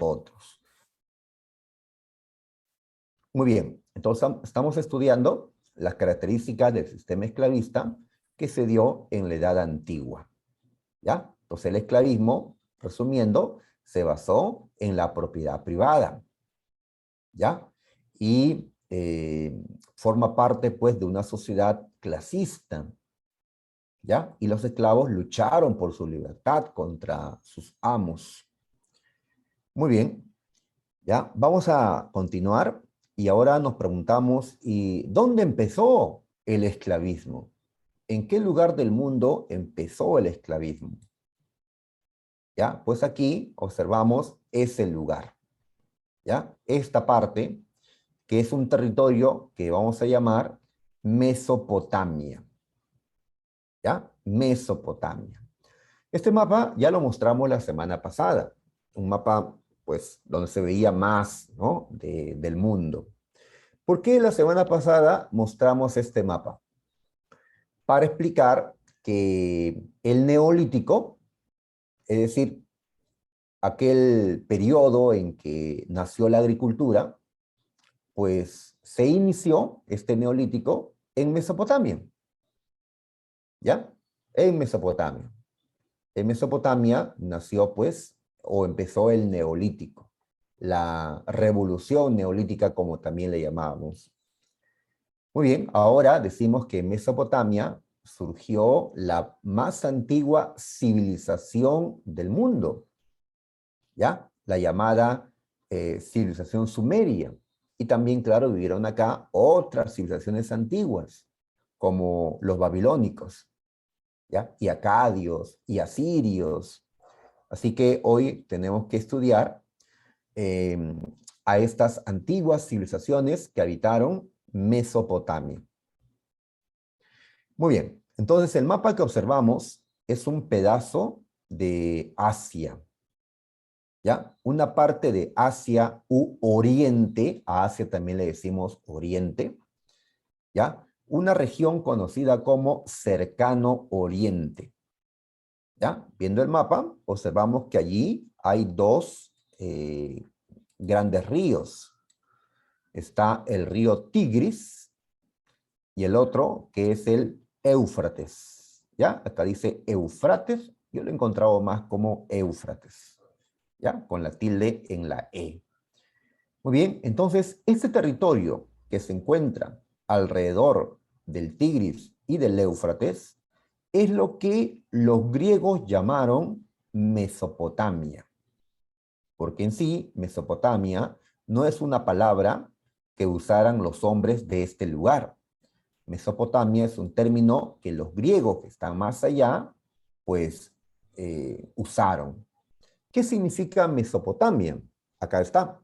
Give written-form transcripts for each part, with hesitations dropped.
otros. Muy bien, entonces estamos estudiando las características del sistema esclavista que se dio en la Edad Antigua. ¿Ya? Entonces el esclavismo, resumiendo, se basó en la propiedad privada. ¿Ya? Y forma parte, pues, de una sociedad clasista. ¿Ya? Y los esclavos lucharon por su libertad contra sus amos. Muy bien, ¿ya? Vamos a continuar y ahora nos preguntamos, ¿y dónde empezó el esclavismo? ¿En qué lugar del mundo empezó el esclavismo? ¿Ya? Pues aquí observamos ese lugar. ¿Ya? Esta parte, que es un territorio que vamos a llamar Mesopotamia. ¿Ya? Mesopotamia. Este mapa ya lo mostramos la semana pasada. Un mapa, pues, donde se veía más, ¿no? del mundo. ¿Por qué la semana pasada mostramos este mapa? Para explicar que el Neolítico, es decir, aquel periodo en que nació la agricultura, pues se inició este Neolítico en Mesopotamia. ¿Ya? En Mesopotamia. En Mesopotamia nació, pues, o empezó el Neolítico, la revolución neolítica, como también le llamábamos. Muy bien, ahora decimos que en Mesopotamia surgió la más antigua civilización del mundo, ¿ya? La llamada civilización sumeria. Y también, claro, vivieron acá otras civilizaciones antiguas, como los babilónicos, ¿ya? Y acadios, y asirios. Así que hoy tenemos que estudiar eh, a estas antiguas civilizaciones que habitaron Mesopotamia. Muy bien, entonces el mapa que observamos es un pedazo de Asia, ¿ya? Una parte de Asia u Oriente, a Asia también le decimos Oriente, ¿ya? Una región conocida como Cercano Oriente, ¿ya? Viendo el mapa, observamos que allí hay dos grandes ríos. Está el río Tigris y el otro que es el Éufrates, ¿ya? Acá dice Eufrates, yo lo he encontrado más como Éufrates, ¿ya? Con la tilde en la E. Muy bien, entonces este territorio que se encuentra alrededor del Tigris y del Éufrates es lo que los griegos llamaron Mesopotamia, porque en sí Mesopotamia no es una palabra que usaran los hombres de este lugar. Mesopotamia es un término que los griegos que están más allá, pues, usaron. ¿Qué significa Mesopotamia? Acá está.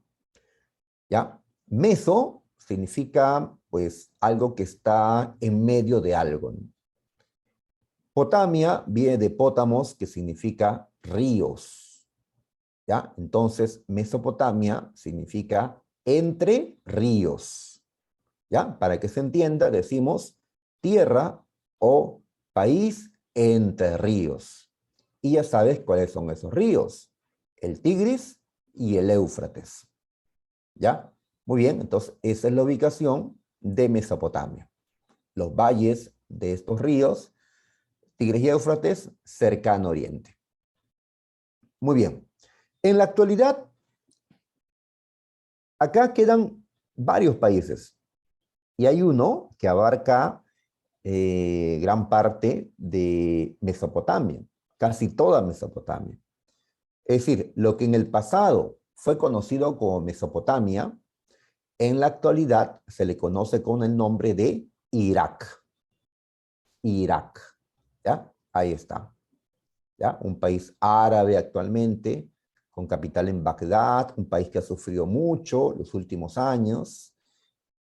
¿Ya? Meso significa, pues, algo que está en medio de algo, ¿no? Potamia viene de pótamos, que significa ríos. ¿Ya? Entonces, Mesopotamia significa entre ríos. ¿Ya? Para que se entienda, decimos tierra o país entre ríos. Y ya sabes cuáles son esos ríos. El Tigris y el Éufrates. ¿Ya? Muy bien, entonces esa es la ubicación de Mesopotamia. Los valles de estos ríos, Tigris y Éufrates, cercano Oriente. Muy bien. En la actualidad, acá quedan varios países. Y hay uno que abarca gran parte de Mesopotamia, casi toda Mesopotamia. Es decir, lo que en el pasado fue conocido como Mesopotamia, en la actualidad se le conoce con el nombre de Irak. Irak, ¿ya? Ahí está, ¿ya? Un país árabe actualmente, con capital en Bagdad, un país que ha sufrido mucho los últimos años,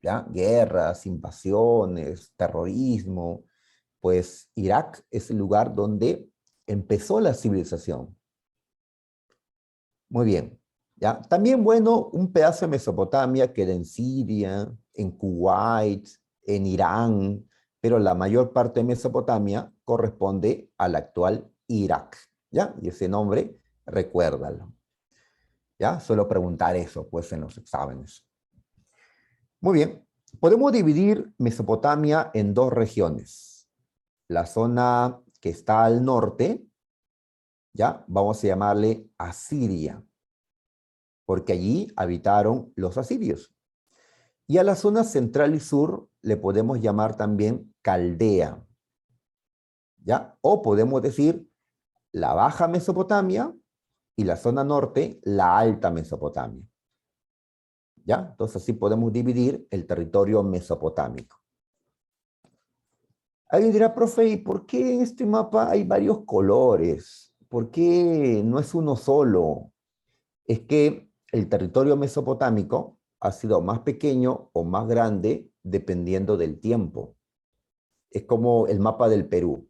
¿ya? Guerras, invasiones, terrorismo. Pues Irak es el lugar donde empezó la civilización. Muy bien. ¿Ya? También, bueno, un pedazo de Mesopotamia queda en Siria, en Kuwait, en Irán, pero la mayor parte de Mesopotamia corresponde al actual Irak. ¿Ya? Y ese nombre, recuérdalo. ¿Ya? Suelo preguntar eso, pues, en los exámenes. Muy bien. Podemos dividir Mesopotamia en dos regiones. La zona que está al norte, ¿ya? Vamos a llamarle Asiria, porque allí habitaron los asirios. Y a la zona central y sur le podemos llamar también Caldea, ¿ya? O podemos decir la Baja Mesopotamia y la zona norte, la Alta Mesopotamia, ¿ya? Entonces así podemos dividir el territorio mesopotámico. Alguien dirá, profe, ¿y por qué en este mapa hay varios colores? ¿Por qué no es uno solo? Es que el territorio mesopotámico ha sido más pequeño o más grande dependiendo del tiempo. Es como el mapa del Perú.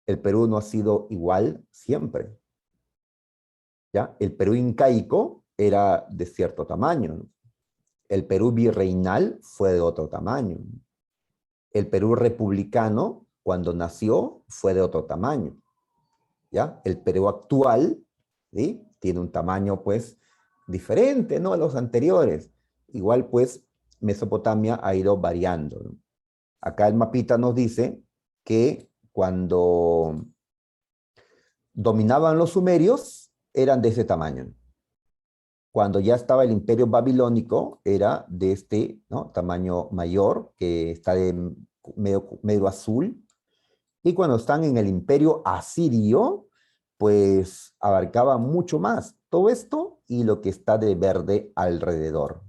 El Perú no ha sido igual siempre, ¿ya? El Perú incaico era de cierto tamaño, ¿no? El Perú virreinal fue de otro tamaño. El Perú republicano, cuando nació, fue de otro tamaño, ¿ya? El Perú actual, ¿sí? Tiene un tamaño, pues, diferente, ¿no? A los anteriores. Igual, pues, Mesopotamia ha ido variando, ¿no? Acá el mapita nos dice que cuando dominaban los sumerios, eran de ese tamaño. Cuando ya estaba el imperio babilónico, era de este, ¿no? Tamaño mayor, que está de medio azul. Y cuando están en el imperio asirio, pues abarcaba mucho más. Todo esto y lo que está de verde alrededor.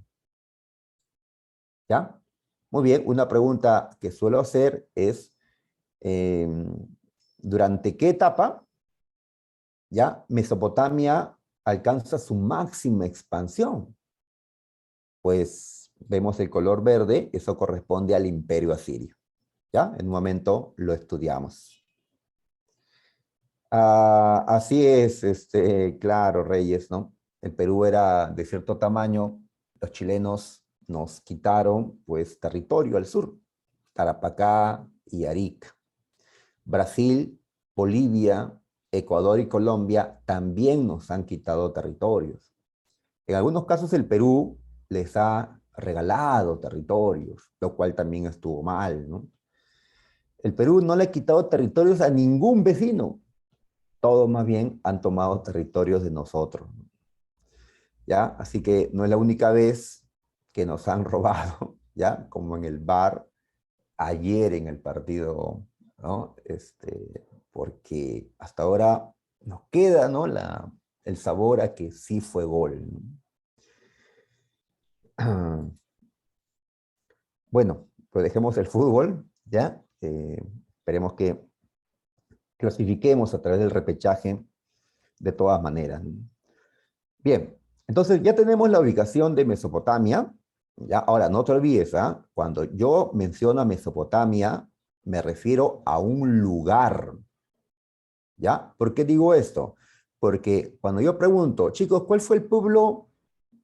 ¿Ya? Muy bien, una pregunta que suelo hacer es, ¿durante qué etapa ya Mesopotamia alcanza su máxima expansión? Pues vemos el color verde, eso corresponde al imperio asirio. ¿Ya? En un momento lo estudiamos. Así es, claro, Reyes, ¿no? El Perú era de cierto tamaño, los chilenos nos quitaron, pues, territorio al sur, Tarapacá y Arica. Brasil, Bolivia, Ecuador y Colombia también nos han quitado territorios. En algunos casos el Perú les ha regalado territorios, lo cual también estuvo mal, ¿no? El Perú no le ha quitado territorios a ningún vecino, todos más bien han tomado territorios de nosotros, ¿ya? Así que no es la única vez que nos han robado, ¿ya? Como en el bar ayer en el partido, ¿no? Porque hasta ahora nos queda, ¿no? El sabor a que sí fue gol, ¿no? Bueno, pues dejemos el fútbol, ¿ya? Esperemos que clasifiquemos a través del repechaje de todas maneras, ¿no? Bien, entonces ya tenemos la ubicación de Mesopotamia. ¿Ya? Ahora, no te olvides, ¿ah? Cuando yo menciono a Mesopotamia, me refiero a un lugar. ¿Ya? ¿Por qué digo esto? Porque cuando yo pregunto, chicos, ¿cuál fue el pueblo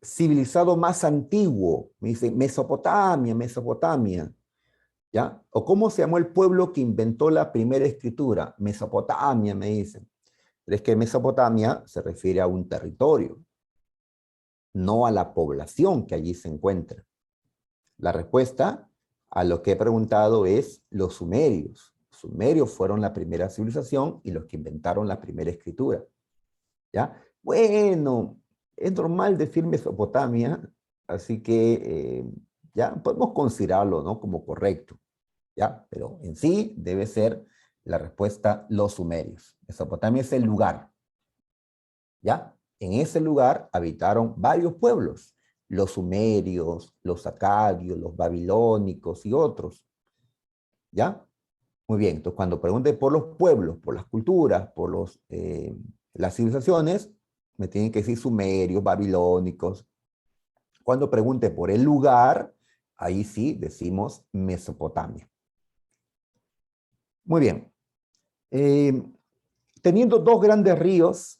civilizado más antiguo? Me dicen, Mesopotamia, Mesopotamia. ¿Ya? ¿O cómo se llamó el pueblo que inventó la primera escritura? Mesopotamia, me dicen. Pero es que Mesopotamia se refiere a un territorio, no a la población que allí se encuentra. La respuesta a lo que he preguntado es los sumerios. Los sumerios fueron la primera civilización y los que inventaron la primera escritura. ¿Ya? Bueno, es normal decir Mesopotamia, así que ya podemos considerarlo, ¿no? Como correcto, ¿ya? Pero en sí debe ser la respuesta los sumerios. Mesopotamia es el lugar, ¿ya? En ese lugar habitaron varios pueblos, los sumerios, los acadios, los babilónicos y otros, ¿ya? Muy bien, entonces cuando pregunte por los pueblos, por las culturas, por las civilizaciones, me tienen que decir sumerios, babilónicos. Cuando pregunte por el lugar, ahí sí decimos Mesopotamia. Muy bien. Teniendo dos grandes ríos,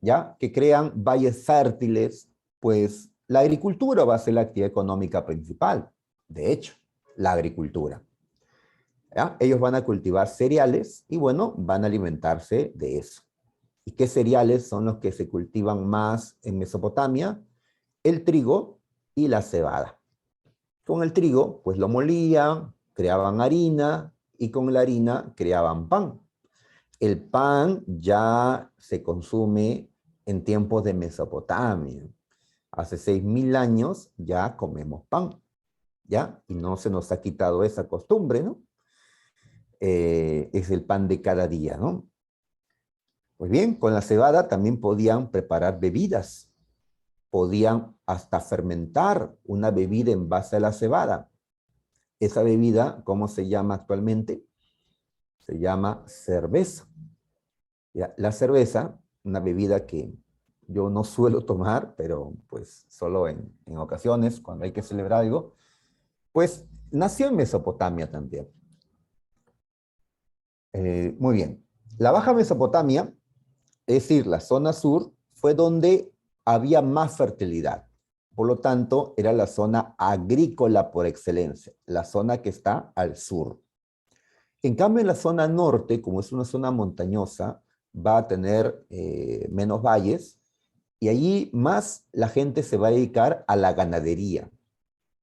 ¿ya? Que crean valles fértiles, pues la agricultura va a ser la actividad económica principal. De hecho, la agricultura. ¿Ya? Ellos van a cultivar cereales y bueno, van a alimentarse de eso. ¿Y qué cereales son los que se cultivan más en Mesopotamia? El trigo y la cebada. Con el trigo, pues lo molían, creaban harina, y con la harina creaban pan. El pan ya se consume en tiempos de Mesopotamia. Hace 6.000 años ya comemos pan, ¿ya? Y no se nos ha quitado esa costumbre, ¿no? Es el pan de cada día, ¿no? Pues bien, con la cebada también podían preparar bebidas, podían hasta fermentar una bebida en base a la cebada. Esa bebida, ¿cómo se llama actualmente? Se llama cerveza. ¿Ya? La cerveza, una bebida que yo no suelo tomar, pero pues solo en ocasiones, cuando hay que celebrar algo, pues nació en Mesopotamia también. Muy bien. La Baja Mesopotamia, es decir, la zona sur, fue donde había más fertilidad. Por lo tanto, era la zona agrícola por excelencia, la zona que está al sur. En cambio, en la zona norte, como es una zona montañosa, va a tener menos valles y allí más la gente se va a dedicar a la ganadería.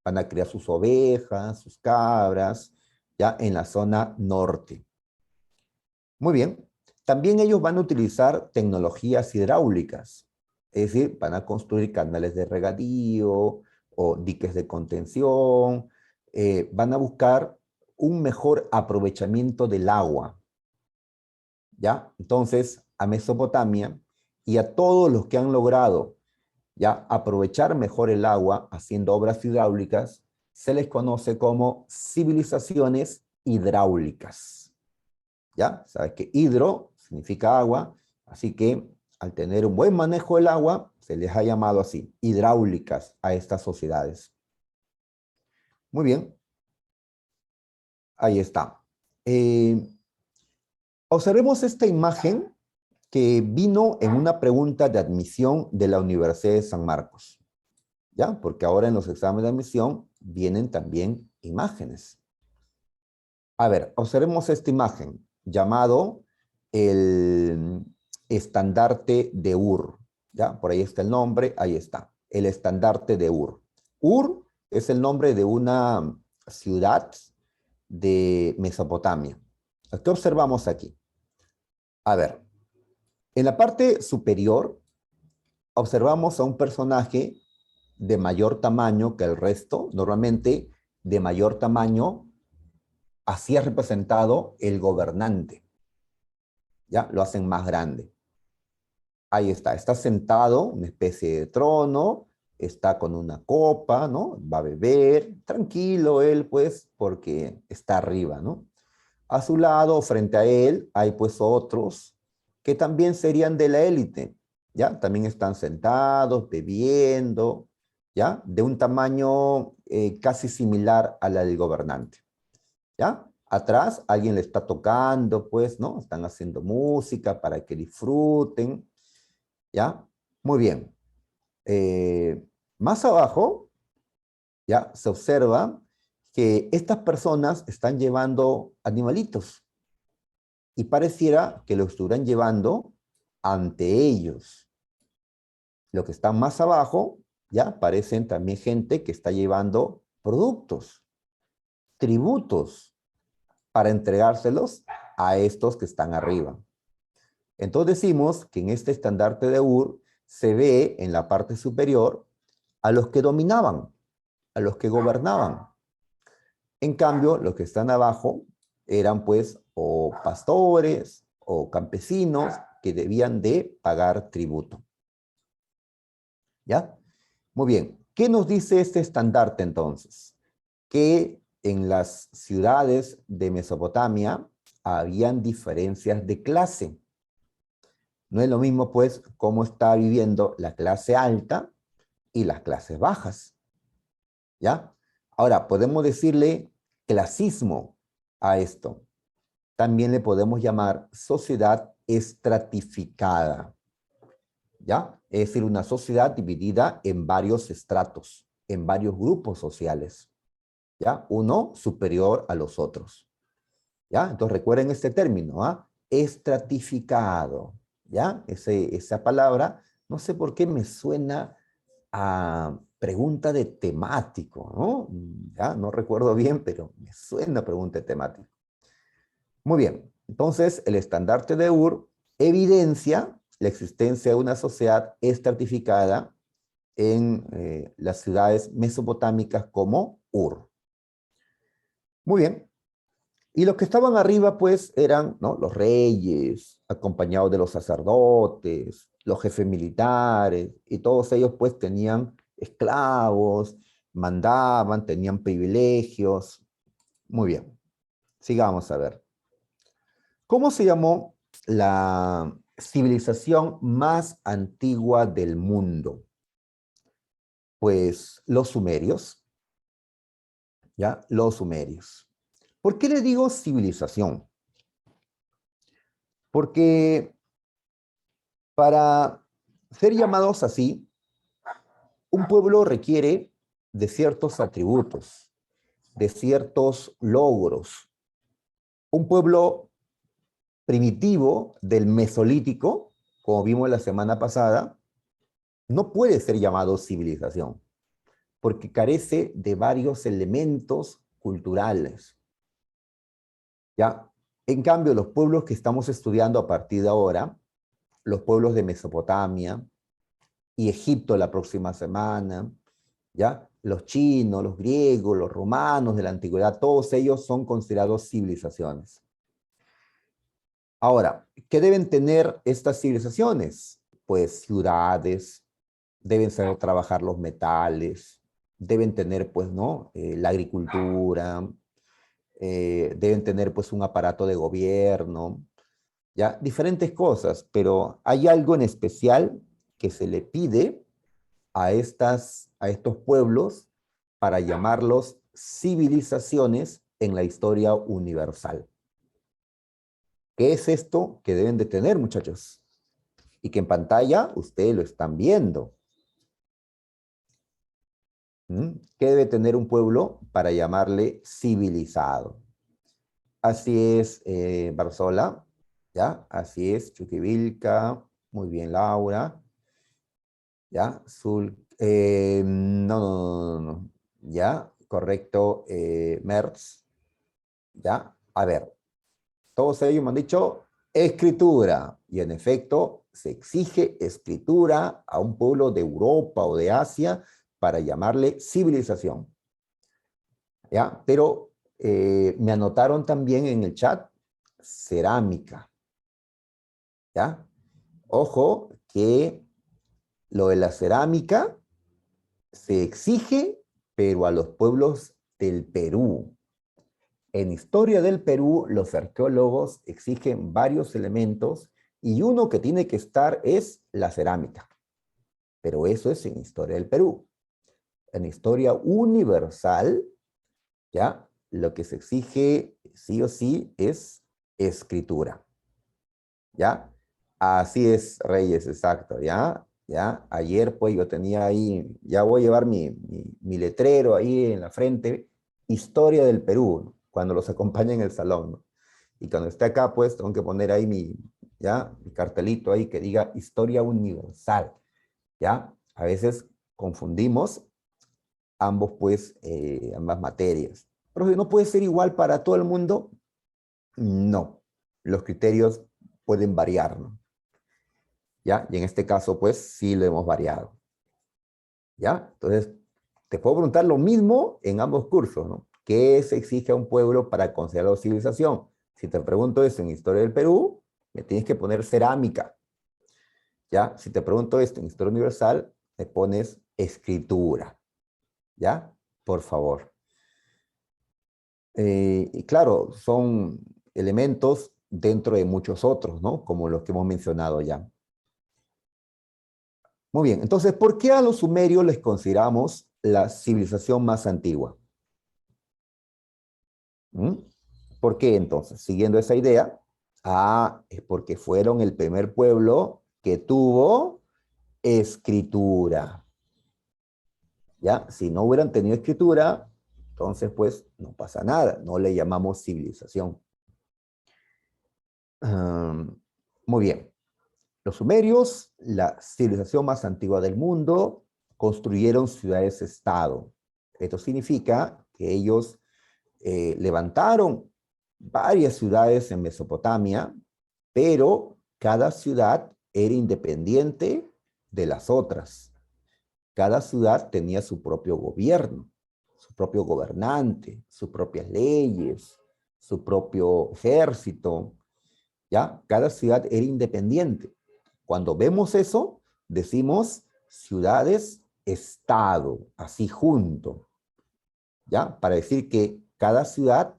Van a criar sus ovejas, sus cabras, ya en la zona norte. Muy bien. También ellos van a utilizar tecnologías hidráulicas, es decir, van a construir canales de regadío o diques de contención, van a buscar un mejor aprovechamiento del agua, ¿ya? Entonces, a Mesopotamia y a todos los que han logrado ya aprovechar mejor el agua haciendo obras hidráulicas, se les conoce como civilizaciones hidráulicas. ¿Ya? Sabes que hidro significa agua, así que al tener un buen manejo del agua, se les ha llamado así, hidráulicas a estas sociedades. Muy bien, ahí está. Observemos esta imagen que vino en una pregunta de admisión de la Universidad de San Marcos, ¿ya? Porque ahora en los exámenes de admisión vienen también imágenes. A ver, observemos esta imagen, llamado el estandarte de Ur, ¿ya? Por ahí está el nombre, ahí está, el estandarte de Ur. Ur es el nombre de una ciudad de Mesopotamia. ¿Qué observamos aquí? A ver, en la parte superior observamos a un personaje de mayor tamaño que el resto, normalmente de mayor tamaño, así es representado el gobernante. ¿Ya? Lo hacen más grande. Ahí está sentado, una especie de trono, está con una copa, ¿no? Va a beber, tranquilo él, pues, porque está arriba, ¿no? A su lado, frente a él, hay pues otros que también serían de la élite, ¿ya? También están sentados, bebiendo, ¿ya? De un tamaño casi similar a la del gobernante, ¿ya? Atrás alguien le está tocando, pues, ¿no? Están haciendo música para que disfruten, ¿ya? Muy bien. Más abajo, ¿ya? Se observa que estas personas están llevando animalitos y pareciera que lo estuvieran llevando ante ellos. Lo que está más abajo, ¿ya? Parecen también gente que está llevando productos, tributos, para entregárselos a estos que están arriba. Entonces decimos que en este estandarte de Ur se ve en la parte superior a los que dominaban, a los que gobernaban. En cambio, los que están abajo eran pues o pastores o campesinos que debían de pagar tributo. ¿Ya? Muy bien. ¿Qué nos dice este estandarte entonces? Que en las ciudades de Mesopotamia habían diferencias de clase. No es lo mismo, pues, cómo está viviendo la clase alta y las clases bajas. ¿Ya? Ahora, podemos decirle clasismo a esto. También le podemos llamar sociedad estratificada. ¿Ya? Es decir, una sociedad dividida en varios estratos, en varios grupos sociales. ¿Ya? Uno superior a los otros. ¿Ya? Entonces recuerden este término, ¿ah? Estratificado. ¿ya? Esa palabra, no sé por qué me suena a pregunta de temático, ¿no? Ya, no recuerdo bien, pero me suena a pregunta de temático. Muy bien, entonces el estandarte de Ur evidencia la existencia de una sociedad estratificada en las ciudades mesopotámicas como Ur. Muy bien, y los que estaban arriba, pues, eran, ¿no?, los reyes, acompañados de los sacerdotes, los jefes militares, y todos ellos, pues, tenían esclavos, mandaban, tenían privilegios. Muy bien, sigamos a ver. ¿Cómo se llamó la civilización más antigua del mundo? Pues los sumerios, ¿ya? Los sumerios. ¿Por qué le digo civilización? Porque para ser llamados así, un pueblo requiere de ciertos atributos, de ciertos logros. Un pueblo primitivo del Mesolítico, como vimos la semana pasada, no puede ser llamado civilización, porque carece de varios elementos culturales. ¿Ya? En cambio, los pueblos que estamos estudiando a partir de ahora, los pueblos de Mesopotamia y Egipto la próxima semana, ¿ya? Los chinos, los griegos, los romanos de la antigüedad, todos ellos son considerados civilizaciones. Ahora, ¿qué deben tener estas civilizaciones? Pues ciudades, deben saber trabajar los metales, deben tener, pues, ¿no? La agricultura, deben tener, pues, un aparato de gobierno, ¿ya? Diferentes cosas, pero hay algo en especial que se le pide a estos pueblos para llamarlos civilizaciones en la historia universal. ¿Qué es esto que deben de tener, muchachos? Y que en pantalla ustedes lo están viendo. ¿Qué debe tener un pueblo para llamarle civilizado? Así es, Barzola, ¿ya? Así es, Chuquivilca, muy bien, Laura, ¿ya? No, no, no, no, no, ¿ya? Correcto, Merz, ¿ya? A ver, todos ellos me han dicho escritura, y en efecto, se exige escritura a un pueblo de Europa o de Asia para llamarle civilización, ¿ya? Pero me anotaron también en el chat cerámica, ¿ya? Ojo que lo de la cerámica se exige, pero a los pueblos del Perú. En Historia del Perú, los arqueólogos exigen varios elementos y uno que tiene que estar es la cerámica. Pero eso es en Historia del Perú. En Historia Universal, ¿ya? Lo que se exige sí o sí es escritura, ¿ya? Así es, Reyes, exacto, ¿ya? ¿Ya? Ayer pues yo tenía ahí, ya voy a llevar mi letrero ahí en la frente, Historia del Perú, ¿no?, cuando los acompañe en el salón, ¿no? Y cuando esté acá pues tengo que poner ahí ¿ya? Mi cartelito ahí que diga Historia Universal, ¿ya? A veces confundimos ambos pues, ambas materias. Pero ¿no puede ser igual para todo el mundo? No, los criterios pueden variar, ¿no? ¿Ya? Y en este caso, pues, sí lo hemos variado, ¿ya? Entonces, te puedo preguntar lo mismo en ambos cursos, ¿no? ¿Qué se exige a un pueblo para considerarlo civilización? Si te pregunto eso en Historia del Perú, me tienes que poner cerámica, ¿ya? Si te pregunto esto en Historia Universal, me pones escritura, ¿ya? Por favor. Y claro, son elementos dentro de muchos otros, ¿no? Como los que hemos mencionado ya. Muy bien, entonces, ¿por qué a los sumerios les consideramos la civilización más antigua? ¿Mm? ¿Por qué entonces? Siguiendo esa idea, es porque fueron el primer pueblo que tuvo escritura. ¿Ya? Si no hubieran tenido escritura, entonces pues no pasa nada, no le llamamos civilización. Muy bien. Los sumerios, la civilización más antigua del mundo, construyeron ciudades-estado. Esto significa que ellos levantaron varias ciudades en Mesopotamia, pero cada ciudad era independiente de las otras. Cada ciudad tenía su propio gobierno, su propio gobernante, sus propias leyes, su propio ejército, ¿ya? Cada ciudad era independiente. Cuando vemos eso, decimos ciudades-estado, así junto, ¿ya? Para decir que cada ciudad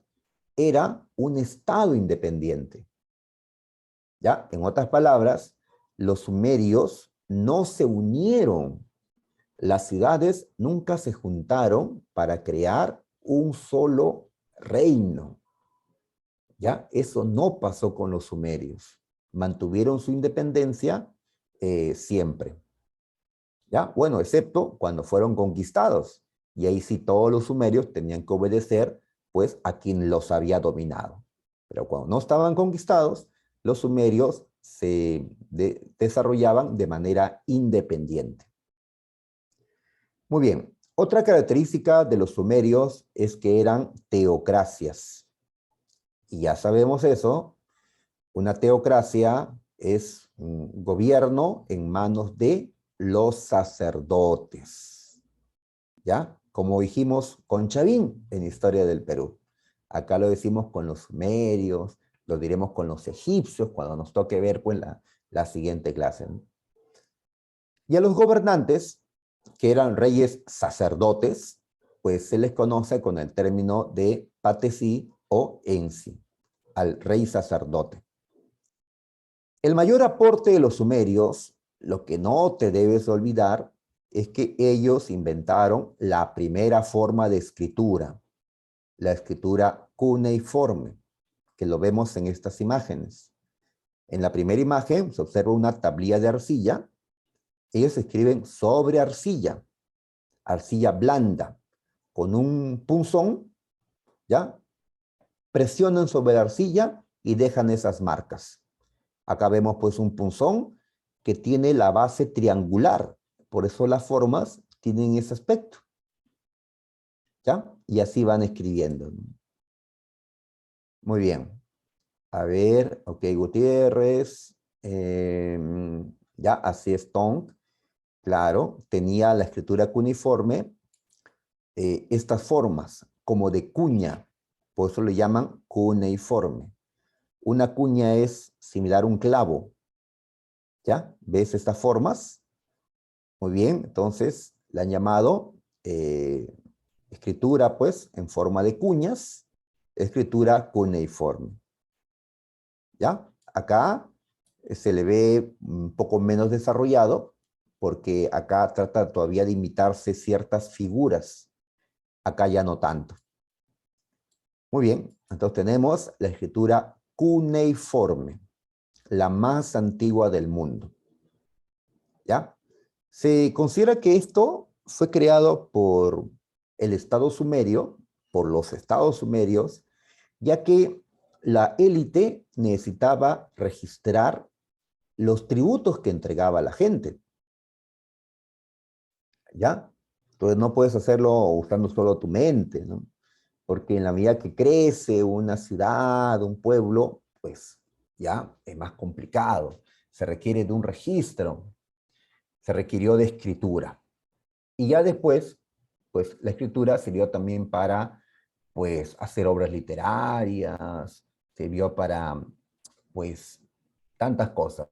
era un estado independiente, ¿ya? En otras palabras, los sumerios no se unieron. Las ciudades nunca se juntaron para crear un solo reino, ¿ya? Eso no pasó con los sumerios. Mantuvieron su independencia siempre, ¿ya? Bueno, excepto cuando fueron conquistados. Y ahí sí todos los sumerios tenían que obedecer, pues, a quien los había dominado. Pero cuando no estaban conquistados, los sumerios se desarrollaban de manera independiente. Muy bien. Otra característica de los sumerios es que eran teocracias. Y ya sabemos eso. Una teocracia es un gobierno en manos de los sacerdotes, ¿ya? Como dijimos con Chavín en Historia del Perú. Acá lo decimos con los sumerios, lo diremos con los egipcios cuando nos toque ver pues, la siguiente clase, ¿no? Y a los gobernantes, que eran reyes sacerdotes, pues se les conoce con el término de patesi o ensi, al rey sacerdote. El mayor aporte de los sumerios, lo que no te debes olvidar, es que ellos inventaron la primera forma de escritura, la escritura cuneiforme, que lo vemos en estas imágenes. En la primera imagen se observa una tablilla de arcilla. Ellos escriben sobre arcilla, arcilla blanda, con un punzón, ¿ya? Presionan sobre la arcilla y dejan esas marcas. Acá vemos pues un punzón que tiene la base triangular, por eso las formas tienen ese aspecto, ¿ya? Y así van escribiendo. Muy bien. A ver, ok, Gutiérrez, ya, así es Tong, claro, tenía la escritura cuneiforme, estas formas, como de cuña, por eso le llaman cuneiforme. Una cuña es similar a un clavo, ¿ya? ¿Ves estas formas? Muy bien, entonces la han llamado escritura, pues, en forma de cuñas, escritura cuneiforme. ¿Ya? Acá se le ve un poco menos desarrollado, porque acá trata todavía de imitarse ciertas figuras. Acá ya no tanto. Muy bien, entonces tenemos la escritura cuneiforme, la más antigua del mundo. ¿Ya? Se considera que esto fue creado por el Estado sumerio, por los estados sumerios, ya que la élite necesitaba registrar los tributos que entregaba la gente. ¿Ya? Entonces no puedes hacerlo usando solo tu mente, ¿no? Porque en la medida que crece una ciudad, un pueblo, pues ya es más complicado. Se requiere de un registro, se requirió de escritura. Y ya después, pues la escritura sirvió también para, pues, hacer obras literarias, sirvió para, pues, tantas cosas.